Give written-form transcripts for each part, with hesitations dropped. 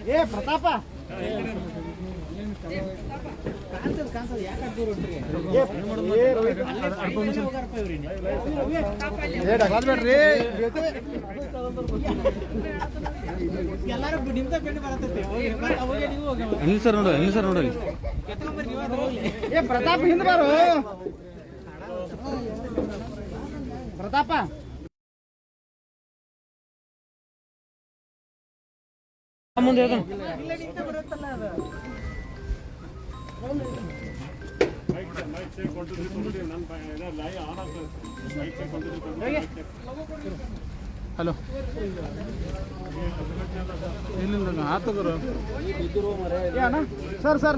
ಏ ಪ್ರತಾಪ ಕಾಣಿಸೋದು ಯಾಕೆ ದೂರ ಎಲ್ಲಾರು ನಿಮ್ದ ಬೆಣ್ಣೆ ಬರತೈತಿ ಅನಿಲ್ ಸರ್ ನೋಡು ಅನಿಲ್ ಸರ್ ನೋಡಲಿ ಏ ಪ್ರತಾಪ್ ಹಿಂದೆ ಬಾರು ಪ್ರತಾಪ ಮುಂದೆ ಹಲೋ ಇಲ್ಲಿಂದ ಆತಗರು ಸರ್ ಸರ್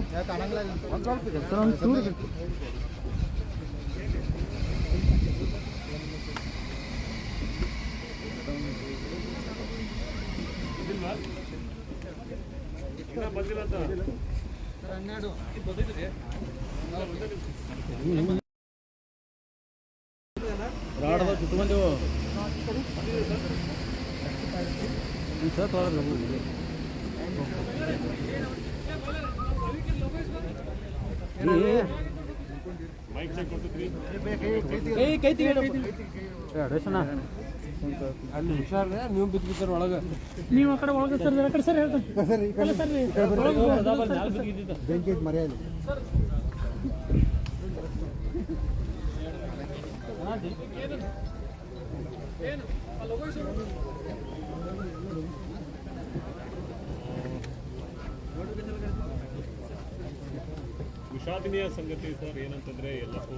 ಒಂದು ಸ್ವಲ್ಪ ಇದೆ ಸರ್ ಒಂದು ಚೂರು ರಾಡದ ಕುತ್ಕೊಂಡೆವು ಸರ್ ತೊಗೊಳ್ರಿ ಅಲ್ಲಿ ಹುಷಾರ್ರೆ ನೀವು ಬಿದ್ದಿರ್ತಾರೆ ಒಳಗೆ ನೀವು ಆ ಕಡೆ ಒಳಗೆ ಸರ್ ಆ ಕಡೆ ಸರ್ ಹೇಳ್ತಾರೆ ಬೆಂಕಿ ಮರೆಯಲ್ಲ ವಿಷಾದನೀಯ ಸಂಗತಿ ಸರ್ ಏನಂತಂದ್ರೆ ಎಲ್ಲರೂ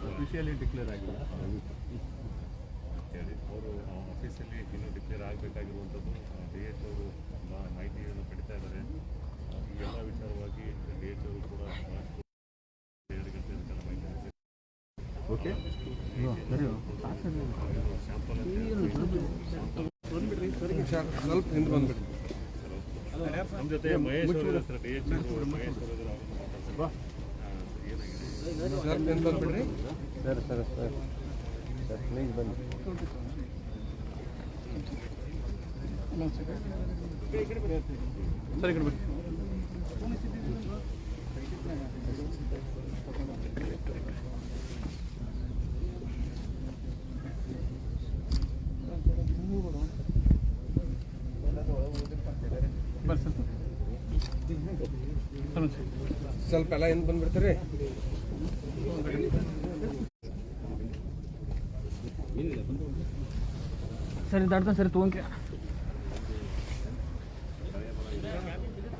ಅಫಿಷಿಯಲಿ ಡಿಕ್ಲೇರ್ ಆಗಿಲ್ಲ ಅವರು ಆಫೀಸಲ್ಲಿ ಇನ್ನೂ ಡಿಕ್ಲೇರ್ ಆಗಬೇಕಾಗಿರುವಂಥದ್ದು DH ಅವರು ಮಾಹಿತಿಯನ್ನು ಪಡಿತಾ ಇದ್ದಾರೆ ಈ ಎಲ್ಲ ವಿಚಾರವಾಗಿ DH ಅವರು ಕೂಡ 2 ಗಂಟೆ ಮಾಹಿತಿ ಓಕೆ ಸ್ವಲ್ಪ ಹಿಂದೆ ಬಂದ್ಬಿಡಿ ನಮ್ಮ ಜೊತೆ ಮಹೇಶ್ ಅವರು ಸರ್ DH ಅವರು ಮಹೇಶ್ ಅವರು ಏನಾಗಿದೆ ಬಂದ್ಬಿಡ್ರಿ sir sir sir sir please ಬನ್ನಿ ಸರಿ ಕಡೆ ಬಿಡಿ ಸ್ವಲ್ಪ ಎಲ್ಲ ಹಿಂದೆ ಬಂದ್ಬಿಡ್ತೀರಿ ಸರಿ ದಾಡ್ತಾನೆ ಸರಿ ತೊಗೊಂಡ್ರಿ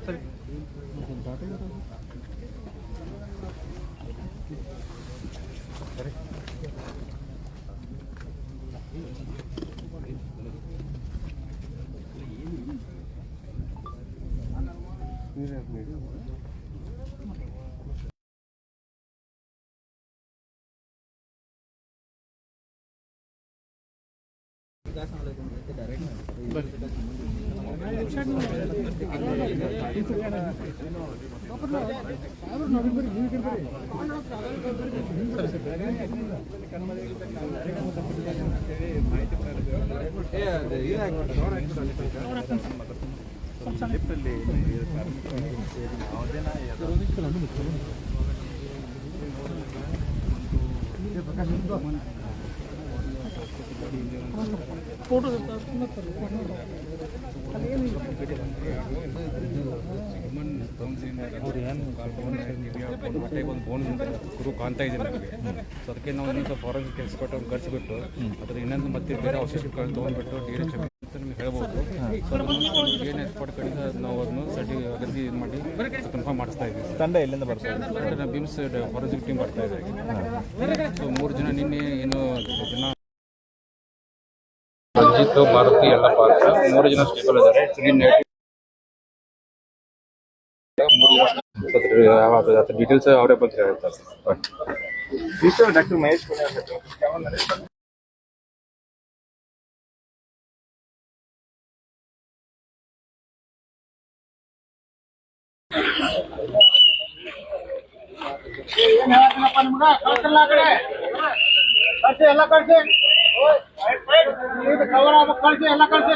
ಸರಿ ಫೋಟೋ ಒಂದು ಬೋನ್ ಗುರು ಕಾಣ್ತಾ ಇದೆ ನಮಗೆ. ಸೊ ಅದಕ್ಕೆ ನಾವು ಇನ್ನೊಂದು ಫಾರೆನ್ಸಿಕ್ ಎಕ್ಸ್ಪರ್ಟ್ ಒಂದು ಕರೆಸಿಬಿಟ್ಟು ಅದ್ರ ಇನ್ನೊಂದು ಮತ್ತೆ ಬೇರೆ ಅವಶೇಷಗಳು ತೊಗೊಂಡ್ಬಿಟ್ಟು ಡಿ.ಎಚ್ ಅಂತ ನಿಮ್ಗೆ ಹೇಳ್ಬೋದು. ಸೊ ಏನು ಎಕ್ಸ್ಪರ್ಟ್ ಕಡೆಯಿಂದ ನಾವು ಅದನ್ನು ಅಗದಿ ಇದು ಮಾಡಿ ಕನ್ಫರ್ಮ್ ಮಾಡಿಸ್ತಾ ಇದ್ದೀವಿ. ತಂಡ ಎಲ್ಲಿಂದ ಬರ್ತಾರೆ? ನಾವು ಬಿಮ್ಸ್ ಫಾರೆನ್ಸಿಕ್ ಟೀಮ್ ಬರ್ತಾ ಇದೆ. ಸೊ 3 ಜನ ನಿನ್ನೆ ಏನು ಜನ ಅಜಿತ್, ಮಾರುತಿ, ಯಲ್ಲಪ್ಪ ಅಂತ 3 ಜನ ಸ್ಟೇಬಲ್ ಇದ್ದಾರೆ. 3 ಜನ ಡೀಟೇಲ್ಸ್ ಅವರೇ ಬಂದು ಹೇಳ್ತಾರೆ. ಡಾಕ್ಟರ್ ಮಹೇಶ್ ಎಲ್ಲ ಕಳ್ಸಿ ಕವರ್ ಆಗ್ಬೇಕು, ಕಳ್ಸಿ ಎಲ್ಲ ಕಳ್ಸಿ.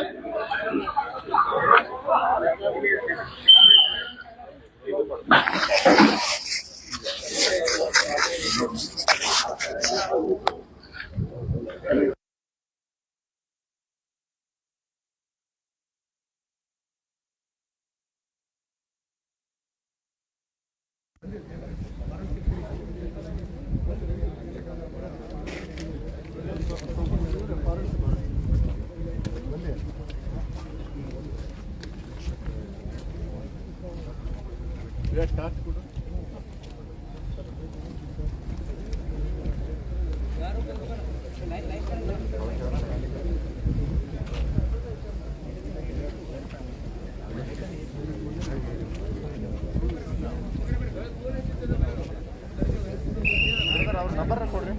ನಂಬರ್ ಕೊಡ್ರಿ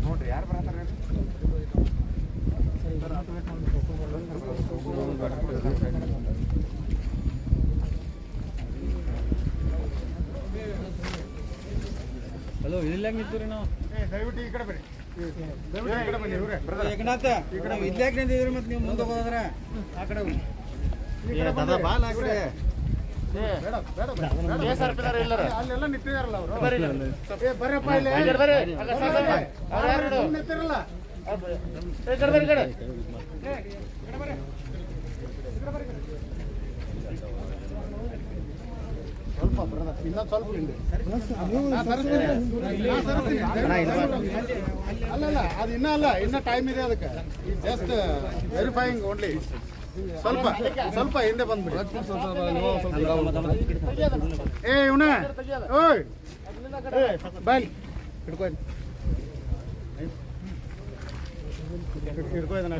ನೋಡ್ರಿ ಯಾರು ಬರತ್ತಾರೆ. ಹಲೋ, ಇಲ್ಲ ನಿಂತೀರಿ ನಾವು? ದಯವಿಟ್ಟು ಈ ಕಡೆ ಬರ್ರಿ, ದಯವಿಟ್ಟು ಈ ಕಡೆ ಬನ್ನಿ. ಏಕನಾಥ ಈ ಕಡೆ ಇದ್ಯಾಕೆ ನಿಂತಿದ್ರಿ? ಮತ್ತೆ ನೀವು ಮುಂದೆ ಹೋದ್ರೆ ಆ ಕಡೆ ಬಾಲ್ ಹಾಕ್ರಿ. ಅಲ್ಲೆಲ್ಲ ನಿಂತಿದಾರಲ್ಲ ಅವರು. ಬರ್ರಪ್ಪ ಇಲ್ಲಿ ನಿಂತಿರಲ್ಲ. ಸ್ವಲ್ಪ ಇನ್ನೊಂದು ಸ್ವಲ್ಪ ಅಲ್ಲಲ್ಲ, ಅದು ಇನ್ನೂ ಅಲ್ಲ, ಇನ್ನೂ ಟೈಮ್ ಇದೆ ಅದಕ್ಕೆ. Just verifying only. ಸ್ವಲ್ಪ ಸ್ವಲ್ಪ ಹಿಂದೆ ಬಂದ್ಬಿಡಿ. ಏ ಇವನ ಓಯ್ ಬಾಯ್ ಹಿಡ್ಕೊ, ಹಿಡ್ಕೊ ಇದನ್ನ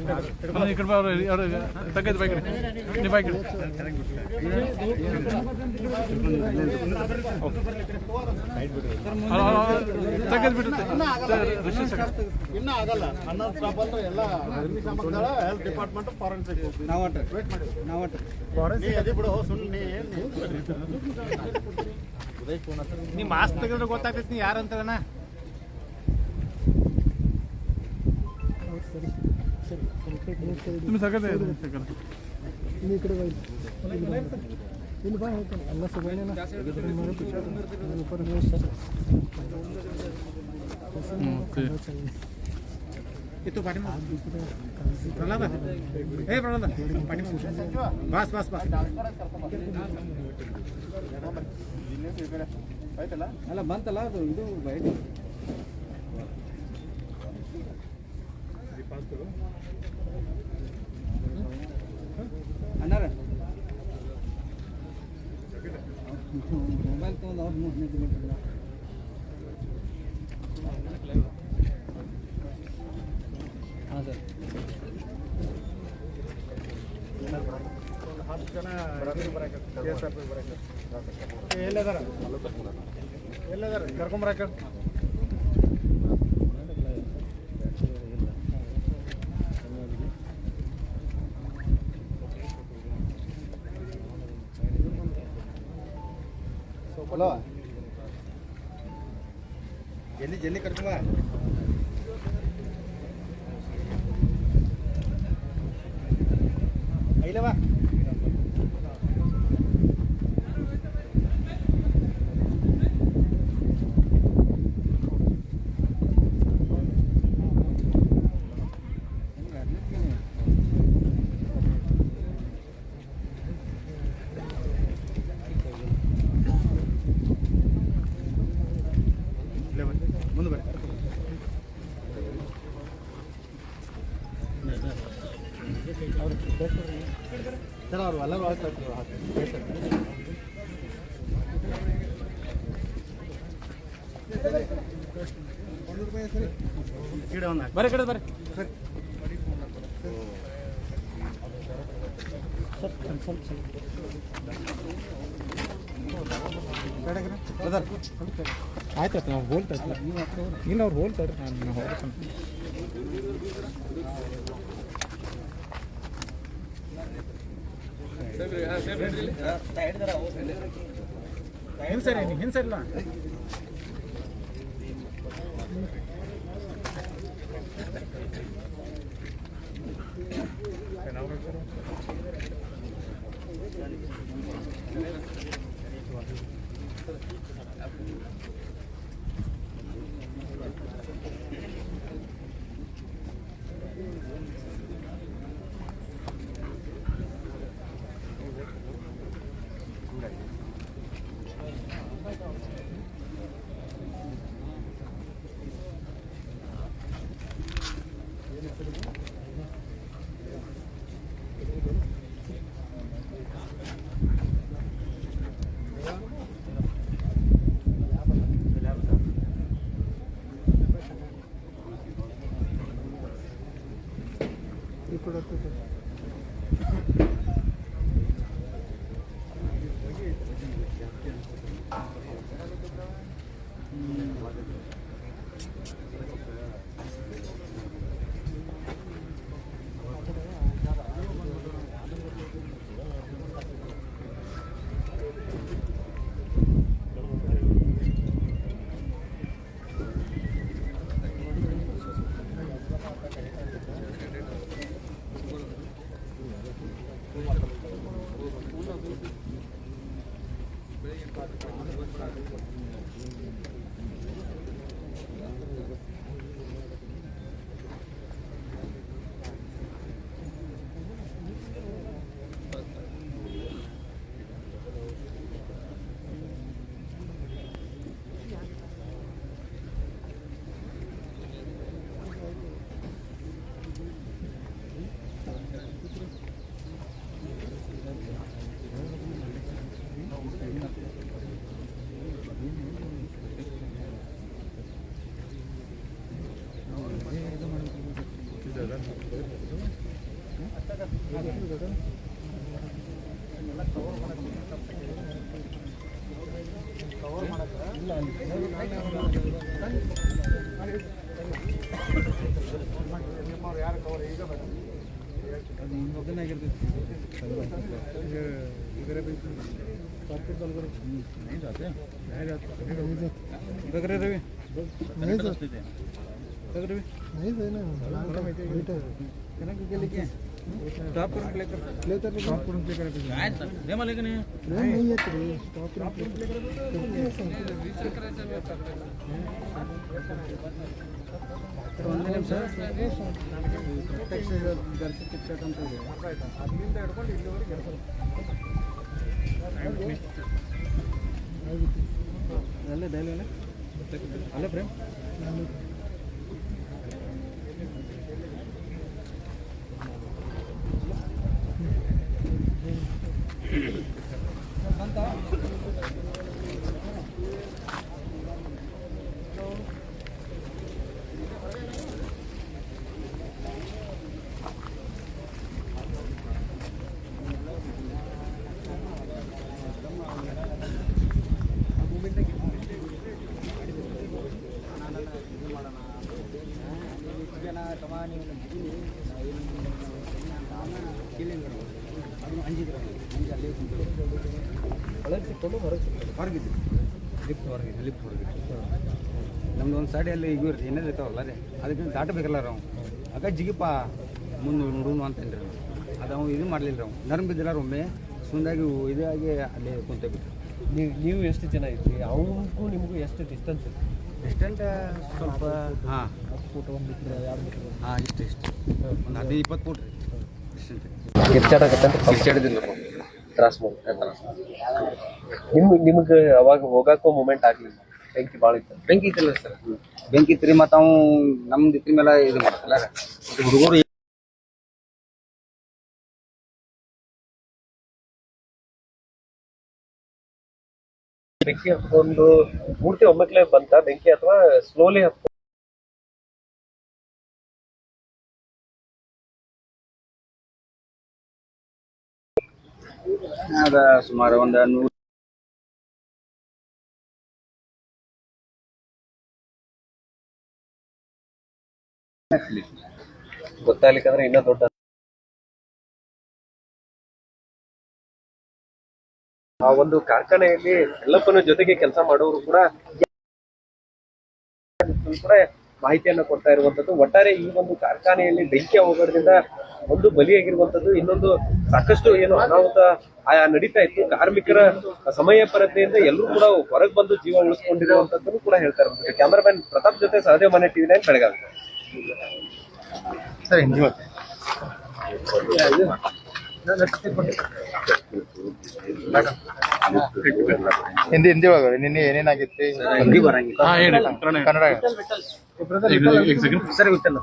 ಇನ್ನೂ ಆಗಲ್ಲ. ಅನ್ನೋದು ಪ್ರಾಬ್ಲಮ್ ಎಲ್ಲ ಹೆಲ್ತ್ ಡಿಪಾರ್ಟ್ಮೆಂಟ್ ಫಾರೆನ್ಸಿಕ್ ನಾವು ವೇಟ್ ಮಾಡಿ ನಾವು ಅದೇ ಬಿಡು ಸುಮ್ಮನೆ. ನೀ ಮಾಸ್ಕ್ ತೆಗೆದ್ರೆ ಗೊತ್ತಾಗ್ತೈತಿ ನೀ ಯಾರಂತೇಳಣ. तुम्ही सगळं ಇಲ್ಲಿ ಬಾ ಹೇಳ್ತಾನೆ ಎಲ್ಲ ಸಗಣಿನ ಇತ್ತು ಪಾಟಿ ಪ್ರಹ್ಲಾದ, ಏ ಪ್ರಹ್ಲಾದ ಪಾಟಿ ಬಾಸ್ ಬಾಸ್ ಬಾಸ್ ಅಲ್ಲ ಬಂತಲ್ಲ ಅದು ಇದು ಬೈಟ್ ಅಣ್ಣಾರ ಮೊಬೈಲ್ ತೊಗೊಂಡು ಅವ್ರು ನಿಂತ್ಬಿಟ್ಟಿಲ್ಲ. ಹಾಂ ಸರ್, 10 ಜನ ಎಲ್ಲದಾರ ಎಲ್ಲದಾರ ಕರ್ಕೊಂಬರಾಕ. ಹಲೋ, ಜಲ್ದಿ ಜಲ್ದಿ ಕರ್ಕೊಂಬ. ಐಲವಾ ಬರ್ರಿ ಕಡೆ ಬರ್ರಿ ಆಯ್ತು ನಾವು ಹೋಲ್ತಾ ಇಲ್ಲ ಅವ್ರು ಹೋಲ್ತಾರೆ ನಾನು ಹೋಗ್ತಾನೆ ಹಿಂಸರಿ ಹಿಂಸರಿಲ್ಲ रवी नहीं देना टॉप करून प्ले कर टॉप करून प्ले करायचं नाही मला की नाही नहीं येत रे स्टॉप ಒಂದು ನಿಮಿಷ ಪ್ರತ್ಯಕ್ಷ ಗರ್ತಿ ಟಿಕೆಟ್ ಅಂತ ಇದೆ ಅಲ್ಲಿಂದ ಹಿಡ್ಕೊಂಡು ಇಲ್ಲಿವರೆಗೆ ಅಲ್ಲೇ ಡೈಲಿ ಅಲ್ಲೇ ಪ್ರೇಮ್ ನಮ್ದು ಒಂದು ಸೈಡ್ ಅಲ್ಲಿ ಈಗ ಏನೇನು ಇರ್ತಾವಲ್ಲ ರೀ ಅದಕ್ಕೆ ದಾಟಬೇಕಲ್ಲ ನಾವು ಆಗ ಜಿಗಿಪ ಮುಂದೆ ನೋಡೋಣ ಅಂತೇನ್ರಿ ಅದು ಅವ್ನು ಇದು ಮಾಡಲಿಲ್ಲ ನಾವು ನರ್ಮ್ ಬಿದ್ದಿಲ್ಲ ಒಮ್ಮೆ ಸುಂದಾಗಿ ಇದಾಗಿ ಅಲ್ಲೇ ಕುಂತ ಬಿಟ್ಟು ನೀವು ಎಷ್ಟು ಜನ ಇದ್ರಿ ಅವನಿಗೂ ನಿಮಗೂ ಎಷ್ಟು ಡಿಸ್ಟೆನ್ಸ್ ಇದೆ ಡಿಸ್ಟೆಂಟ್ ಸ್ವಲ್ಪ ಹಾಂ ಫೋಟೋ 1 ಮೀಟರ್ 2 ಮೀಟರ್ ಹಾಂ ಇಷ್ಟು ಒಂದು 15-20 ಫೂಟ್ ರೀ ಡಿಸ್ಟೆಂಟ್ ಕಿರ್ಚಾಡೋದಿಲ್ಲ ತ್ರಾಸ್ ನಿಮ್ಗೆ ಅವಾಗ ಹೋಗಾಕೋ ಮೂಮೆಂಟ್ ಆಗ್ಲಿಲ್ಲ ಬೆಂಕಿ ಭಾಳ ಇತ್ತು ಬೆಂಕಿ ಇತ್ತಿಲ್ಲ ಸರ್ ಬೆಂಕಿ ಇತ್ತು ರೀ ಮತ್ತು ಅವು ನಮ್ದು ಇದ್ರ ಮೇಲೆ ಇದು ಮಾಡ್ತಲ್ಲ ಹುಡುಗರು ಬೆಂಕಿ ಹತ್ಕೊಂಡು ಪೂರ್ತಿ ಒಮ್ಮಕ್ಲೆ ಬಂತ ಬೆಂಕಿ ಅಥವಾ ಸ್ಲೋಲಿ ಹತ್ಕೊಂಡು? ಅದ ಸುಮಾರು ಒಂದು 100 ಗೊತ್ತಾಗ್ಲಿಕ್ಕಂದ್ರೆ ಇನ್ನೂ ದೊಡ್ಡ ಆ ಒಂದು ಕಾರ್ಖಾನೆಯಲ್ಲಿ ಎಲ್ಲಪ್ಪನ ಜೊತೆಗೆ ಕೆಲಸ ಮಾಡೋರು ಕೂಡ ಮಾಹಿತಿಯನ್ನ ಕೊಡ್ತಾ ಇರುವಂತದ್ದು. ಒಟ್ಟಾರೆ ಈ ಒಂದು ಕಾರ್ಖಾನೆಯಲ್ಲಿ ಬೆಂಕಿ ಅವಘಡದಿಂದ ಒಂದು ಬಲಿಯಾಗಿರುವಂತದ್ದು, ಇನ್ನೊಂದು ಸಾಕಷ್ಟು ಏನು ಅನಾಹುತ ನಡೀತಾ ಇತ್ತು. ಕಾರ್ಮಿಕರ ಸಮಯ ಪರತೆಯಿಂದ ಎಲ್ಲರೂ ಕೂಡ ಹೊರಗೆ ಬಂದು ಜೀವ ಉಳಿಸ್ಕೊಂಡಿರುವಂತದ್ದನ್ನು ಕೂಡ ಹೇಳ್ತಾ ಇರ್ತಾರೆ. ಕ್ಯಾಮರಾಮನ್ ಪ್ರತಾಪ್ ಜೊತೆ ಸಹದೇವ್ ಮನೆ ಟಿವಿ 9 ಬೆಳಗಾವಿ. ಸರಿ ಹಿಂದಿ ಹಿಂದಿ ಒಳಗಡೆ ನಿನ್ನೆ ಏನೇನಾಗಿತ್ತು? ಹಿಂದಿ ಬರಂಗಿಲ್ಲ. ಕನ್ನಡ ಸರಿ ಗೊತ್ತಿಲ್ಲ.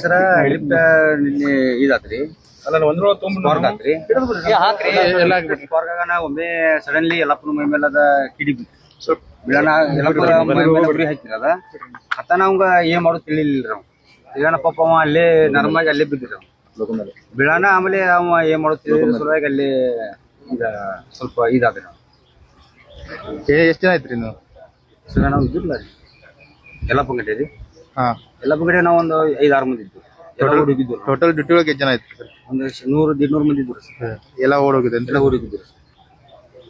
ಸರ ಲಿಫ್ಟ್ ನಿನ್ನೆ ಇದಾತ್ರಿ, ಒಮ್ಮೆ ಸಡನ್ಲಿ ಎಲ್ಲಪ್ಪನ ಮೈ ಮೇಲೆ ಅದ ಕಿಡಿ ಬಿಡೋಣ ಎಲ್ಲಪ್ಪನ ಮೈ ಮೇಲೆ ಉರಿ ಹಾಕಿರದ ಅತ್ತ ನಮ್ಗ ಏನ್ ಮಾಡೋದು ತಿಳಿಲಿಲ್ಲ ನಾವು. ಈಗ ಪಾಪ ಅವ ಅಲ್ಲೇ ನರ್ಮಾಗಿ ಅಲ್ಲೇ ಬಿದ್ದಿರ ಬಿಡೋಣ. ಆಮೇಲೆ ಅವ ಏನ್ ಮಾಡೋದು ತಿಳಿದ ಸಲುವಾಗಿ ಅಲ್ಲಿ ಈಗ ಸ್ವಲ್ಪ ಇದಾದ್ರಿ. ನಾವು ಎಷ್ಟು ಜನ ಐತ್ರಿ ನೀವು? ಸರ ನಾವು ಇದ್ದಿಲ್ಲ ರೀ ಎಲ್ಲಪ್ಪ ಗಂಟೆ ರೀ. ಎಲ್ಲಪ್ಪ ಗಂಟೆ ನಾವು ಒಂದು 5-6 ಮಂದಿ ಇದ್ವಿ. ಹುಡುಗಿದ್ದು ಟೋಟಲ್ ಡ್ಯೂಟಿ ಒಳಗೆ ಎಷ್ಟು ಜನ ಐತ್ರಿ? ಒಂದು 100-150 ಮಂದಿ ಇದ್ರು ಸರ್. ಎಲ್ಲ ಓಡೋಗಿದೆ ಎಲ್ಲ ಊರಿಗಿದ್ರು.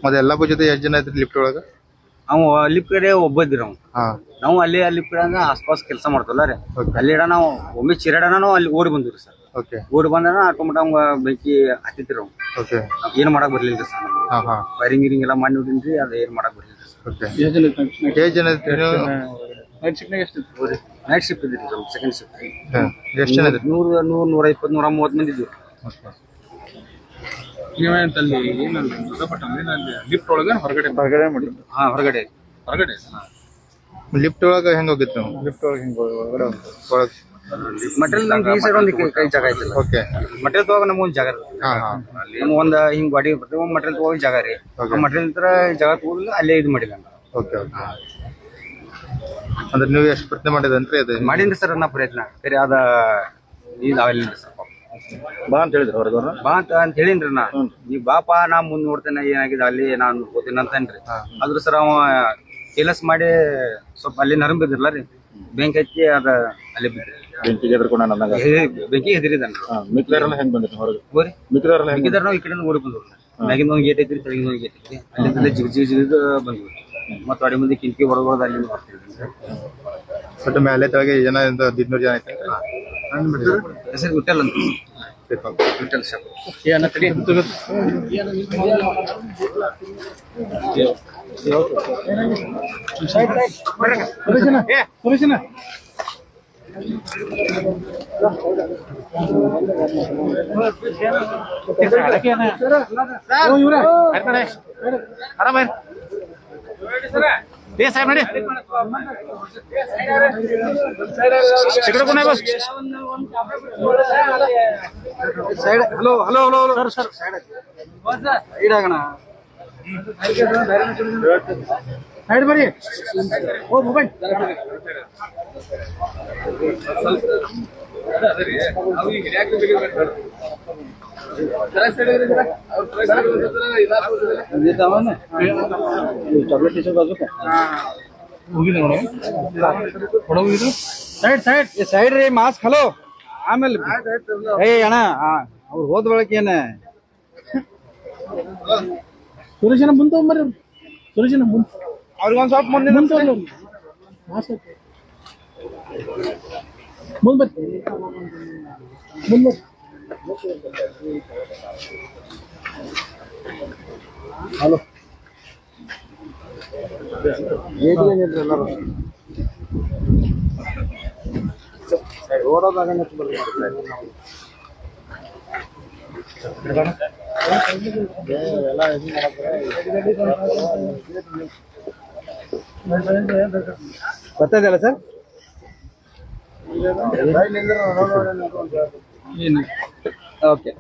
ಮತ್ತೆ ಎಲ್ಲಪ್ಪ ಜೊತೆ ಎಷ್ಟು ಜನ ಐತ್ರಿ ಲಿಫ್ಟ್ ಒಳಗ? ಅವ ಲಿಫ್ಟ್ ಕಡೆ ಒಬ್ಬ ಇದ್ರಿ ನಾವು. ನಾವು ಅಲ್ಲಿ ಲಿಫ್ಟ್ ಕಡೆ ಆಸ್ಪಾಸ್ ಕೆಲಸ ಮಾಡ್ತಲ್ಲ ರೀ. ಅಲ್ಲಿ ನಾವು ಒಮ್ಮೆ ಚಿರಾಡನ ನಾವು ಅಲ್ಲಿ ಓಡಿ ಬಂದಿವ್ರಿ ಸರ್. ಓಡಿ ಬಂದ ಆಟೋಮೆಟಿಕ್ ಅವಂಗ ಬೆಂಕಿ ಹತ್ತಿತ್ರಿ. ನಾವು ಏನ್ ಮಾಡಕ್ ಬರ್ಲಿಲ್ಲ ಸರ್. ವೈರಿಂಗ್ ಗಿರಿಂಗ್ ಎಲ್ಲ ಮಾಡಿ ನೋಡಿನ್ರಿ, ಅದ ಏನ್ ಮಾಡಕ್ ಬರ್ಲಿಲ್ಲ ಸರ್. ನೈಟ್ ಶಿಫ್ಟ್ ಇದ್ರಿ ಸೆಕೆಂಡ್ ಶಿಫ್ಟ್. 100-120-130 ಮಂದಿ ಇದ್ವಿ. ಲಿಫ್ಟ್ ಒಳಗೆ ಹೊರಗಡೆ ಹೊರಗಡೆ ಲಿಫ್ಟ್ ಒಳಗ ಹೆಂಗ್ ಹೋಗಿತ್ತು? ಲಿಫ್ಟ್ ಒಳಗೆ ಹೆಂಗ್ ಮಟೀರಿಯಲ್ ನಮ್ಗೆ ಈ ಸೈಡ್ ಒಂದು ಕೈ ಜಾಗ ಐತಿಲ್ಲ. ಮಟೀರಿಯಲ್ ತಗೋಗ ನಮ್ಗೆ ಒಂದು ಜಾಗ ನಮ್ಗೆ ಒಂದು ಹಿಂಗ್ ಗಾಡಿ ಬರ್ತೇವೆ. ಮಟೀರಿಯಲ್ ತಗೋಗ ಜಾಗ ರೀ. ಮಟೀರಿಯಲ್ ತರ ಜಾಗ ತಗೋದಿಲ್ಲ, ಅಲ್ಲೇ ಇದು ಮಾಡಿಲ್ಲ. ಅಂದ್ರೆ ನೀವು ಎಷ್ಟು ಪ್ರಯತ್ನ ಮಾಡಿದ್ರಿ? ಅದು ಮಾಡೀನ್ರಿ ಸರ್ ನಾ ಪ್ರಯತ್ನ. ಸರಿ ಅದ ಇದಾಗಲಿಲ್ಲ ಸರ್. ಬಾ ಅಂತ ಹೇಳಿದ್ರು ಹೊರಗೆ, ಬಾ ಅಂತ ಹೇಳಿನ್ರಿ ನಾ. ನೀವ್ ಬಾಪಾ ನಾ ಮುಂದ್ ನೋಡ್ತೇನೆ ಏನಾಗಿದೆ ಅಲ್ಲಿ ನಾನು ನೋಡ್ಕೋತೀನಿ ಅಂತನ್ರಿ. ಆದ್ರೂ ಸರ್ ಅವ ಕೆಲಸ ಮಾಡಿ ಸ್ವಲ್ಪ ಅಲ್ಲಿ ನರಂ ಬಿದ್ದಿರಲ್ಲ ರೀ, ಬೆಂಕಿ ಹಚ್ಚಿ ಅದ ಅಲ್ಲಿ ಬಿದ್ರಿ. ಬೆಂಕಿ ಹೆದರಿದನ್ರಿ. ಮಿಕ್ಕಿದವರೆಲ್ಲ ಹೆಂಗ್ ಬಂದ್ರಿ ಹೊರಗೆ? ಮಿಕ್ಕಿದಾರ ನಾವು ಈ ಕಡೆ ಓಡಿ ಬಂದ್ವಿ. ಮ್ಯಾಗಿಂದ ಒಂದು ಗೇಟ್ ಐತ್ರಿ, ತೆಳಗಿಂದ ಒಂದು ಗೇಟ್ ಐತಿ. ಅಲ್ಲಿಂದಲೇ ಜಿಗಿದು ಬಂದ್ವಿ. ಮತ್ತೆ ಅಡಿ ಮಂದಿ ಕಿಟಕಿ ಹೊರಗೋದು ಅಲ್ಲಿ ಬರ್ತಿದ್ವಿ. ಮೇಲೆ ತೆಳಗೆ ಜನ 100 ಜನ ಐತೆ. ಹೆಸರು ವಿಠಲ್ ಅಂತ. ವಿಠಲ್ ಶಾಪ್. साहेब नडी तिकडे कोण आहे bus side. Hello hello hello hello sir sir इडागಣ साइड बरी ओ मोबाईल ಸೈಡ್ ಸೈಡ್ ಸೈಡ್ ರೀ. ಮಾಸ್ಕ್ ಹಲೋ ಆಮೇಲೆ ಏ ಅಣ್ಣ ಅವ್ರು ಹೋದ ಬಳಕ ಏನ ಸುರೇಶನ ಮುಂದೆ ಬರ್ರಿ. ಸುರೇಶನ ಮುಂದೆ ಅವ್ರಿಗೊಂದು ಸ್ವಲ್ಪ ಮುಂದೆ ಮುಂದೆ ಮುಂದೆ ಹಲೋ ಎಲ್ಲರೂ ಓಡೋದಾಗ ಎಲ್ಲ ಗೊತ್ತಾಯ್ತಲ್ಲ ಸರ್. ಏನು ಓಕೆ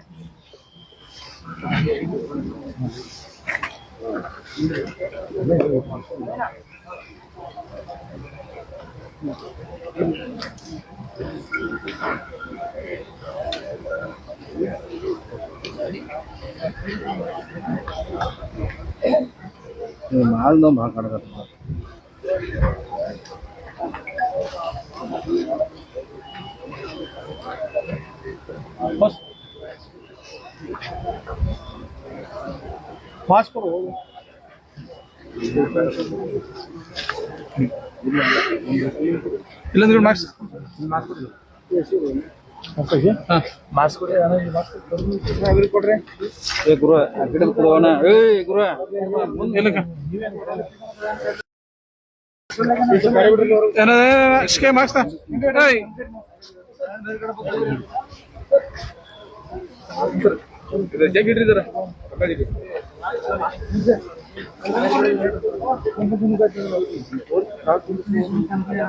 ಮಾಲ್ದು ಭಾಳ ಕಡಗತ್ತ ಪಾಸ್ ಕೊಡು ಇಲ್ಲಂದ್ರೆ ಮಾರ್ಕ್ಸ್ ಕೊಡ್ರಿ ಏ ಗುರು ಆ ಕಡೆ ಕೊಡುವಣ ಏ ಗುರು ಏನದೇ ಮಾರ್ಕ್ಸ್ ಜಗ್ಗಿಟ್ರಿದಾರ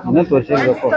ಇನ್ನೂ ತೋರಿಸಿರ್ಬೇಕು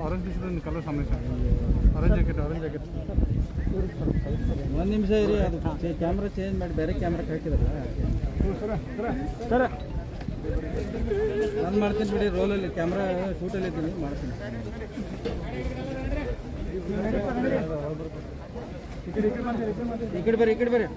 ಆರೆಂಜ್ ಟಿ-ಶರ್ಟ್ ಕಲರ್ ಸಮಸ್ಯೆ ಆರೆಂಜ್ ಜಾಕೆಟ್ ಒಂದು ನಿಮಿಷ ಇರಿ ಅದು ಕ್ಯಾಮ್ರಾ ಚೇಂಜ್ ಮಾಡಿ ಬೇರೆ ಕ್ಯಾಮ್ರಾಕ್ಕೆ ಹಾಕಿದ್ರಲ್ಲ ಸರ ನಾನು ಮಾಡ್ತೀನಿ ಬಿಡಿ ರೋಲಲ್ಲಿ ಕ್ಯಾಮ್ರಾ ಶೂಟಲ್ಲಿ ಇದ್ದೀನಿ ಮಾಡ್ತೀನಿ ಈ ಕಡೆ ಬರ್ರಿ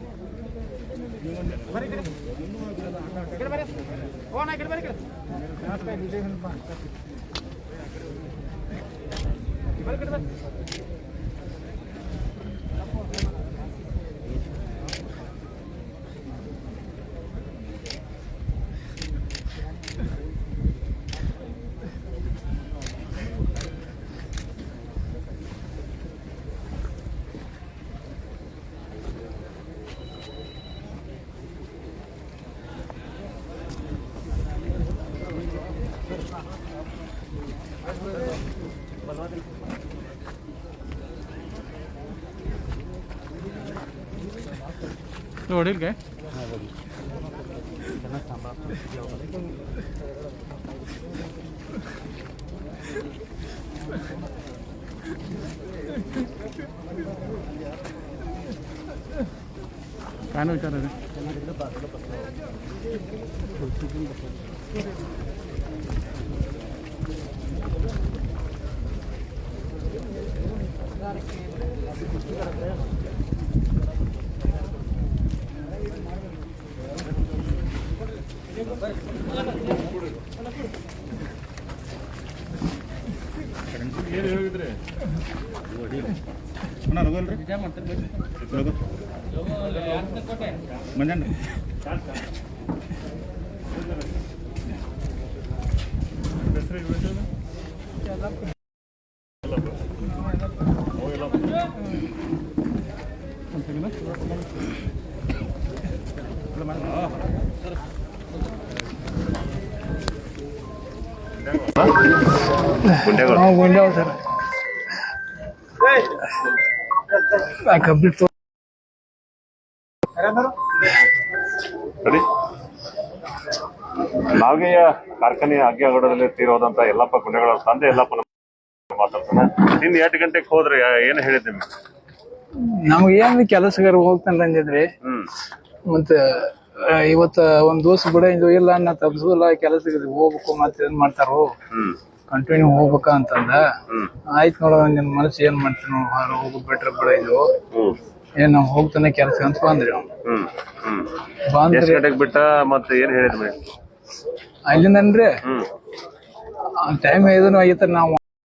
ಹೊಡಿಲ್ಗೆ काय विचार आहे ಏನು ಹೇಳಿದ್ರೆ ರಘುವಲ್ರಿ ರಘು ಮಂಜಣ್ಣ ಗುಂಡ್ಯಾವ ಸರ್ ಕಂಪ್ಲೀಟ್ ಸರಿ. ನಾಗಯ್ಯ ಕಾರ್ಖಾನೆ ಅಗ್ಗಿಯಾಗಡದಲ್ಲಿ ತೀರೋದಂತ ಯಲ್ಲಪ್ಪ ಗುಣಗಳ ತಂದೆ ಯಲ್ಲಪ್ಪನ ಮಾತಾಡ್ತಾನೆ. ನಿನ್ನ 8 ಗಂಟೆಗೆ ಹೋದ್ರೆ ಏನು ಹೇಳಿದ್ದೆ ನಿಮ್ಗೆ? ನಮ್ಗೇನ್ ಕೆಲಸಗಾರ ಹೋಗ್ತಾನೆ ಅಂದಿದ್ರಿ. ಮತ್ತೆ ಇವತ್ತ ಒಂದ್ ದಿವಸ ಬಿಡ ಇಲ್ಲ ನಾ ತಪ್ಪಿಸಲ್ಲ ಕೆಲಸಕ್ಕೆ ಹೋಗ್ಬೇಕು ಮತ್ತೆ ಏನ್ ಮಾಡ್ತಾರೋ ಕಂಟಿನ್ಯೂ ಹೋಗ್ಬೇಕ ಅಂತಂದ. ಆಯ್ತು ನೋಡ ನಿನ್ ಮನಸ್ಸು ಏನ್ ಮಾಡ್ತೀನಿ ಹೋಗ್ ಬಿಟ್ರೆ ಬಿಡ ಇದು ಏನ್ ನಾವ್ ಹೋಗ್ತಾನೆ ಕೆಲಸ ಅಂತ ಬಂದ್ರಿ. ಬಂದ್ರಿ ಬಿಟ್ಟ ಮತ್ತೆ ಏನ್ ಹೇಳಿದ್ರಿ ಅಲ್ಲಿಂದನ್ರಿ ಟೈಮ್ ಇದನ್ನು ಆಗಿತ್ತ ನಾವು